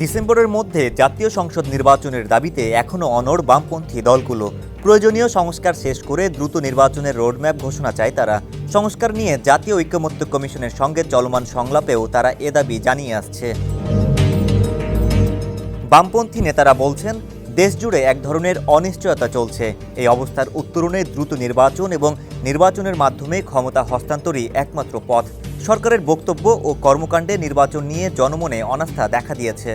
ডিসেম্বরের মধ্যে জাতীয় সংসদ নির্বাচনের দাবিতে এখনও অনড় বামপন্থী দলগুলো। প্রয়োজনীয় সংস্কার শেষ করে দ্রুত নির্বাচনের রোডম্যাপ ঘোষণা চায় তারা। সংস্কার নিয়ে জাতীয় ঐকমত্য কমিশনের সঙ্গে চলমান সংলাপেও তারা এ দাবি জানিয়ে আসছে। বামপন্থী নেতারা বলছেন, দেশজুড়ে এক ধরনের অনিশ্চয়তা চলছে। এই অবস্থার উত্তরণে দ্রুত নির্বাচন এবং নির্বাচনের মাধ্যমে ক্ষমতা হস্তান্তরই একমাত্র পথ। সরকারের বক্তব্য ও কর্মকাণ্ডে নির্বাচন নিয়ে জনমনে অনাস্থা দেখা দিয়েছে।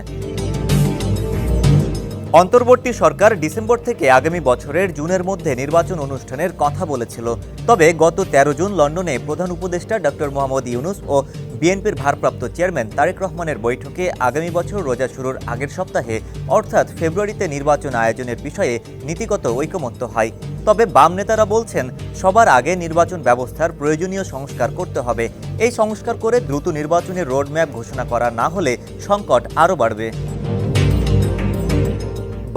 অন্তর্বর্তী সরকার ডিসেম্বর থেকে আগামী বছরের জুনের মধ্যে নির্বাচন অনুষ্ঠানের কথা বলেছিল। তবে গত ১৩ জুন লন্ডনে প্রধান উপদেষ্টা ডক্টর মোহাম্মদ ইউনূস ও বিএনপির ভারপ্রাপ্ত চেয়ারম্যান তারেক রহমানের বৈঠকে আগামী বছর রোজা শুরুর আগের সপ্তাহে অর্থাৎ ফেব্রুয়ারিতে নির্বাচন আয়োজনের বিষয়ে নীতিগত ঐকমত্য হয়। তবে বাম নেতারা বলছেন, সবার আগে নির্বাচন ব্যবস্থার প্রয়োজনীয় সংস্কার করতে হবে। এই সংস্কার করে দ্রুত নির্বাচনের রোডম্যাপ ঘোষণা করা না হলে সংকট আরও বাড়বে।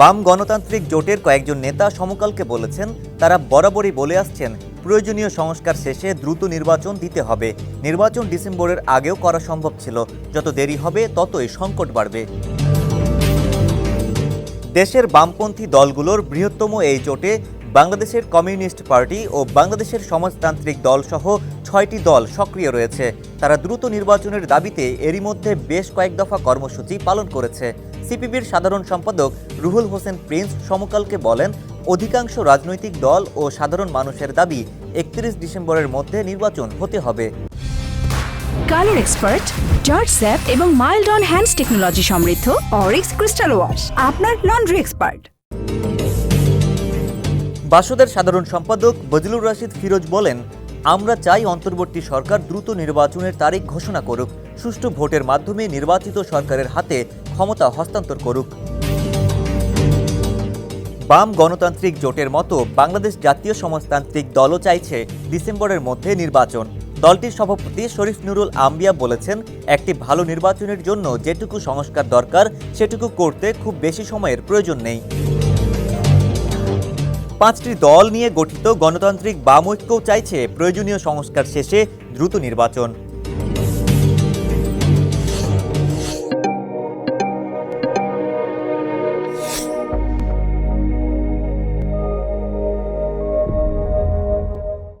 বাম গণতান্ত্রিক জোটের কয়েকজন নেতা সমকালকে বলেছেন, তারা বরাবরই বলে আসছেন প্রয়োজনীয় সংস্কার শেষে দ্রুত নির্বাচন দিতে হবে। নির্বাচন ডিসেম্বরের আগেও করা সম্ভব ছিল, যত দেরি হবে ততই সংকট বাড়বে। দেশের বামপন্থী দলগুলোর বৃহত্তম এই জোটে বাংলাদেশের কমিউনিস্ট পার্টি ও বাংলাদেশের সমাজতান্ত্রিক দল সহ ৬টি দল সক্রিয় রয়েছে। তারা দ্রুত নির্বাচনের দাবিতে এরই মধ্যে বেশ কয়েক দফা কর্মসূচি পালন করেছে। সিপিবির সাধারণ সম্পাদক রুহুল হোসেন প্রিন্স সমকালকে বলেন, অধিকাংশ রাজনৈতিক দল ও সাধারণ মানুষের দাবি ৩১ ডিসেম্বরের মধ্যে নির্বাচন হতে হবে। কালার এক্সপার্ট, জর্জ স্যাপ এবং মাইল্ড অন হ্যান্ডস টেকনোলজি সমৃদ্ধ অরিক্স ক্রিস্টাল ওয়াশ আপনার লন্ড্রি এক্সপার্ট। বাসদের সাধারণ সম্পাদক বজলুর রশিদ ফিরোজ বলেন, আমরা চাই অন্তর্বর্তী সরকার দ্রুত নির্বাচনের তারিখ ঘোষণা করুক, সুষ্ঠু ভোটের মাধ্যমে নির্বাচিত সরকারের হাতে ক্ষমতা হস্তান্তর করুক। বাম গণতান্ত্রিক জোটের মতো বাংলাদেশ জাতীয় সমাজতান্ত্রিক দলও চাইছে ডিসেম্বরের মধ্যে নির্বাচন। দলটির সভাপতি শরীফ নুরুল আম্বিয়া বলেছেন, একটি ভালো নির্বাচনের জন্য যেটুকু সংস্কার দরকার সেটুকু করতে খুব বেশি সময়ের প্রয়োজন নেই। ৫টি দল নিয়ে গঠিত গণতান্ত্রিক বাম ঐক্যও চাইছে প্রয়োজনীয় সংস্কার শেষে দ্রুত নির্বাচন।